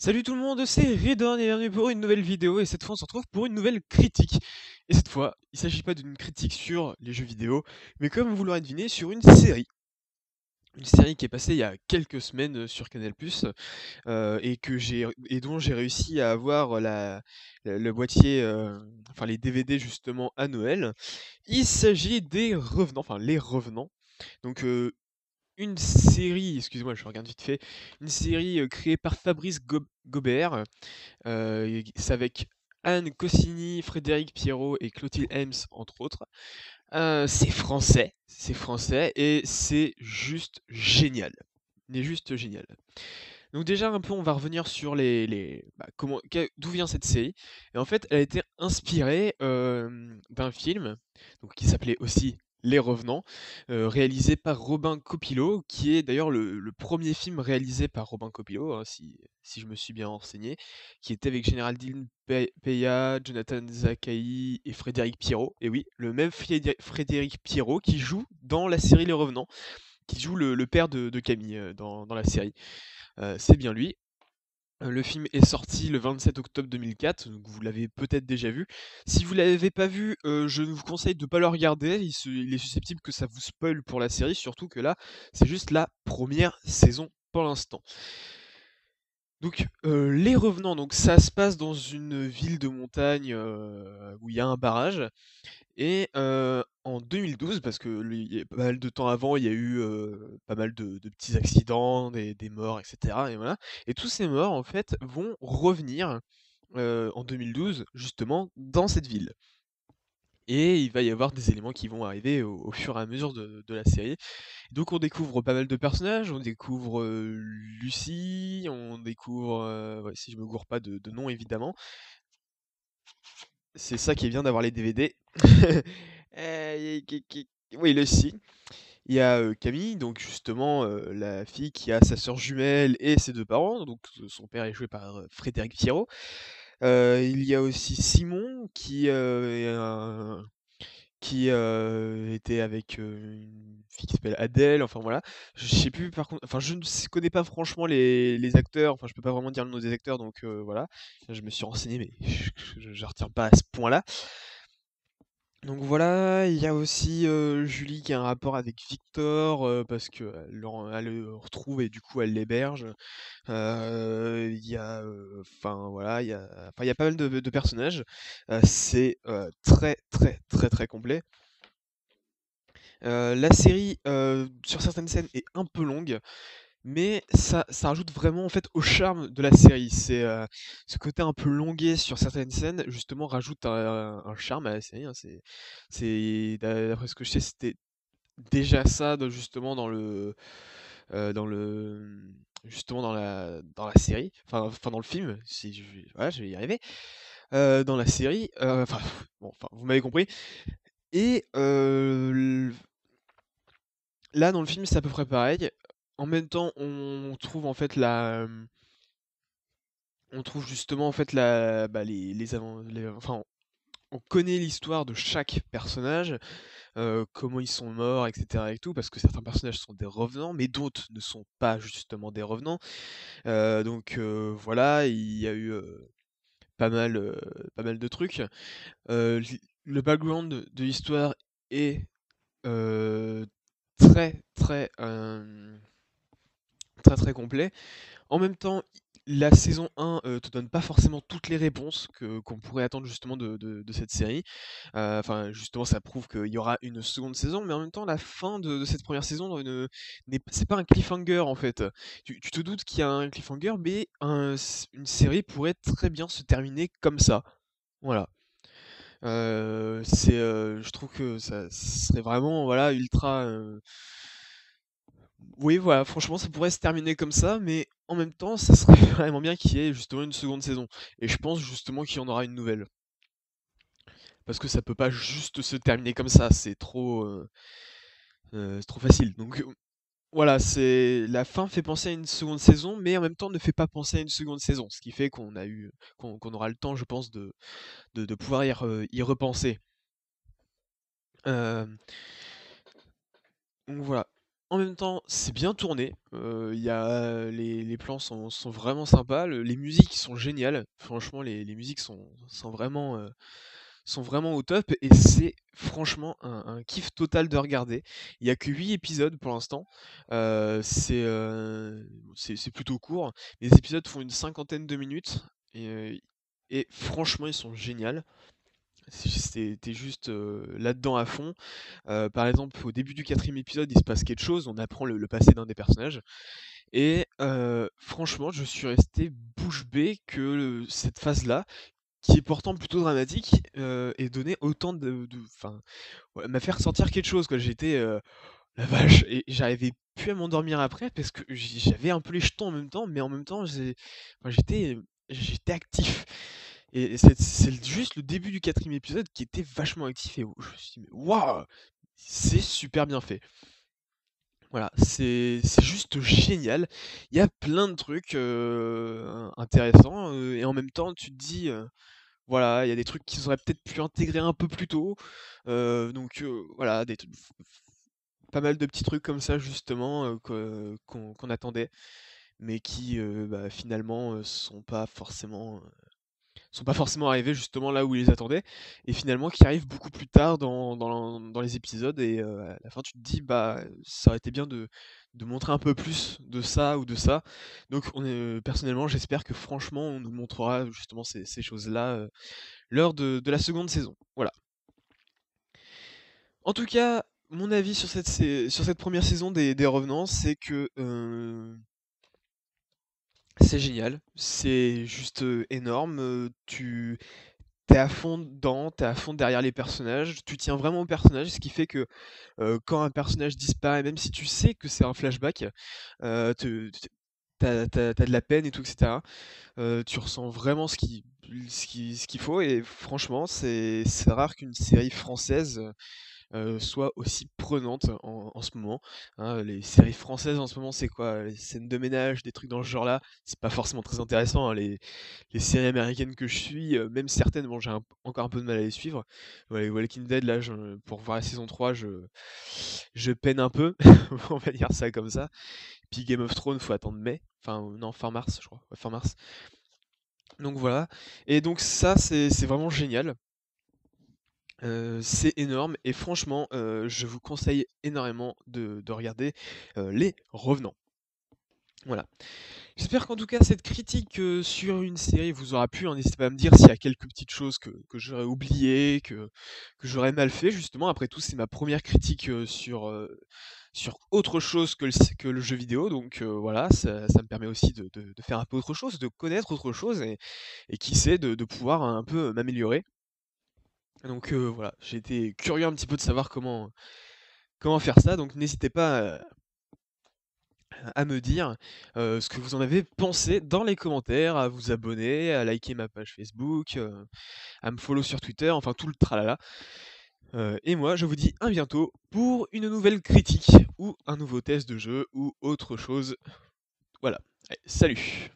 Salut tout le monde, c'est Redon et bienvenue pour une nouvelle vidéo et cette fois on se retrouve pour une nouvelle critique. Et cette fois, il s'agit pas d'une critique sur les jeux vidéo, mais comme vous l'aurez deviné, sur une série. Une série qui est passée il y a quelques semaines sur Canal+, et dont j'ai réussi à avoir le boîtier, enfin les DVD justement à Noël. Il s'agit des Revenants, enfin les Revenants. Donc une série, excusez-moi je regarde vite fait, une série créée par Fabrice Gobert. C'est avec Anne Cossini, Frédéric Pierrot et Clotilde Helms, entre autres. C'est français et c'est juste génial. C'est juste génial. Donc déjà un peu, on va revenir sur d'où vient cette série. Et en fait, elle a été inspirée d'un film donc, qui s'appelait aussi Les Revenants, réalisé par Robin Copilot, qui est d'ailleurs le premier film réalisé par Robin Copilot, hein, si je me suis bien renseigné, qui était avec Géraldine Peya, Jonathan Zakaï et Frédéric Pierrot. Et oui, le même Frédéric Pierrot qui joue dans la série Les Revenants, qui joue le père de Camille dans la série. C'est bien lui. Le film est sorti le 27 octobre 2004, donc vous l'avez peut-être déjà vu. Si vous l'avez pas vu, je vous conseille de pas le regarder. Il est susceptible que ça vous spoil pour la série, surtout que là, c'est juste la première saison pour l'instant. Donc, Les Revenants, donc ça se passe dans une ville de montagne où il y a un barrage. Et en 2012, parce que il y a pas mal de temps avant, il y a eu pas mal de petits accidents, des morts, etc. Et voilà. Et tous ces morts, en fait, vont revenir en 2012, justement, dans cette ville. Et il va y avoir des éléments qui vont arriver au fur et à mesure de la série. Donc on découvre pas mal de personnages, on découvre Lucie, on découvre, ouais, si je me gourre pas de nom évidemment. C'est ça qui est bien d'avoir les DVD. Oui, Lucie. Il y a Camille, donc justement la fille qui a sa sœur jumelle et ses deux parents, donc son père est joué par Frédéric Pierrot. Il y a aussi Simon qui était avec une fille qui s'appelle Adèle, enfin voilà. Je sais plus par contre, enfin je ne connais pas franchement les acteurs, enfin je peux pas vraiment dire le nom des acteurs, donc voilà. Je me suis renseigné, mais je retiens pas à ce point-là. Donc voilà, il y a aussi Julie qui a un rapport avec Victor parce que elle le retrouve et du coup elle l'héberge. Il y a, enfin voilà, il y a pas mal de personnages. C'est très très très très complet. La série, sur certaines scènes, est un peu longue, mais ça rajoute vraiment en fait au charme de la série. Ce côté un peu longuet sur certaines scènes, justement, rajoute un charme à la série, hein. D'après ce que je sais, c'était déjà ça, justement, justement dans la série, enfin dans le film, si voilà, je vais y arriver. Dans la série, enfin, bon, enfin, vous m'avez compris. Et là, dans le film, c'est à peu près pareil. En même temps, on trouve en fait on trouve justement en fait enfin, on connaît l'histoire de chaque personnage, comment ils sont morts, etc. et tout, parce que certains personnages sont des revenants, mais d'autres ne sont pas justement des revenants. Donc voilà, il y a eu pas mal de trucs. Le background de l'histoire est euh, très très très très complet. En même temps, la saison 1 te donne pas forcément toutes les réponses qu'on pourrait attendre justement de cette série. Enfin, justement, ça prouve qu'il y aura une seconde saison, mais en même temps, la fin de cette première saison c'est pas un cliffhanger en fait. Tu te doutes qu'il y a un cliffhanger, mais une série pourrait très bien se terminer comme ça. Voilà. Je trouve que ça serait vraiment voilà ultra. Oui, voilà, franchement, ça pourrait se terminer comme ça, mais en même temps, ça serait vraiment bien qu'il y ait justement une seconde saison. Et je pense justement qu'il y en aura une nouvelle. Parce que ça peut pas juste se terminer comme ça, c'est trop facile. Donc voilà, la fin fait penser à une seconde saison, mais en même temps ne fait pas penser à une seconde saison. Ce qui fait qu'on aura le temps, je pense, de pouvoir y repenser. Euh, donc voilà. en même temps, c'est bien tourné, il y a les plans sont vraiment sympas, les musiques sont géniales. Franchement, les musiques sont vraiment au top et c'est franchement un kiff total de regarder. Il y a que 8 épisodes pour l'instant, c'est plutôt court. Les épisodes font une cinquantaine de minutes et franchement, ils sont géniaux. Tu juste, là-dedans à fond. Par exemple, au début du 4e épisode, il se passe quelque chose, on apprend le passé d'un des personnages et franchement, je suis resté bouche bée que cette phase-là, qui est pourtant plutôt dramatique, ait donné autant enfin, ouais, m'a fait ressentir quelque chose, quoi. J'étais, la vache et j'arrivais plus à m'endormir après parce que j'avais un peu les jetons en même temps, mais en même temps, enfin, j'étais actif et c'est juste le début du 4e épisode qui était vachement actif et où je me suis dit: «Mais waouh! C'est super bien fait». Voilà, c'est juste génial. Il y a plein de trucs, intéressants, et en même temps, tu te dis, voilà, il y a des trucs qu'ils auraient peut-être pu intégrer un peu plus tôt, voilà, des trucs pas mal de petits trucs comme ça justement, qu'on attendait, mais qui, bah, finalement, sont pas forcément arrivés justement là où ils les attendaient et finalement qui arrivent beaucoup plus tard dans les épisodes et à la fin tu te dis: «Bah, ça aurait été bien de montrer un peu plus de ça ou de ça». Donc personnellement, j'espère que franchement, on nous montrera justement ces choses-là, lors de la seconde saison. Voilà. En tout cas, mon avis sur cette première saison des Revenants, c'est que, c'est génial, c'est juste, énorme, tu es à fond dedans, tu es à fond derrière les personnages, tu tiens vraiment aux personnages, ce qui fait que, quand un personnage disparaît, même si tu sais que c'est un flashback, te t tu as de la peine et tout et cetera. Tu ressens vraiment ce qu'il faut et franchement, c'est rare qu'une série française, soit aussi prenante en ce moment, hein. Les séries françaises en ce moment, c'est quoi? Les scènes de ménage, des trucs dans ce genre-là, c'est pas forcément très intéressant, hein. Les séries américaines que je suis, même certaines, bon, j'ai encore un peu de mal à les suivre. Ouais, les Walking Dead, là, pour voir la saison 3, je peine un peu, on va dire ça comme ça. Puis Game of Thrones, faut attendre mai, enfin, non, fin mars, je crois, ouais, fin mars. Donc voilà, et donc ça, c'est vraiment génial. C'est énorme et franchement, je vous conseille énormément de regarder, Les Revenants. Voilà. J'espère qu'en tout cas cette critique, sur une série vous aura plu, hein. N'hésitez pas à me dire s'il y a quelques petites choses que j'aurais oubliées, que j'aurais mal fait justement. Après tout, c'est ma première critique, sur autre chose que le jeu vidéo donc voilà, ça me permet aussi de faire un peu autre chose, de connaître autre chose et qui sait de pouvoir un peu m'améliorer. Donc voilà, j'ai été curieux un petit peu de savoir comment faire ça, donc n'hésitez pas, à me dire, ce que vous en avez pensé dans les commentaires, à vous abonner, à liker ma page Facebook, à me follow sur Twitter, enfin tout le tralala. Et moi je vous dis à bientôt pour une nouvelle critique ou un nouveau test de jeu ou autre chose. Voilà, allez, salut!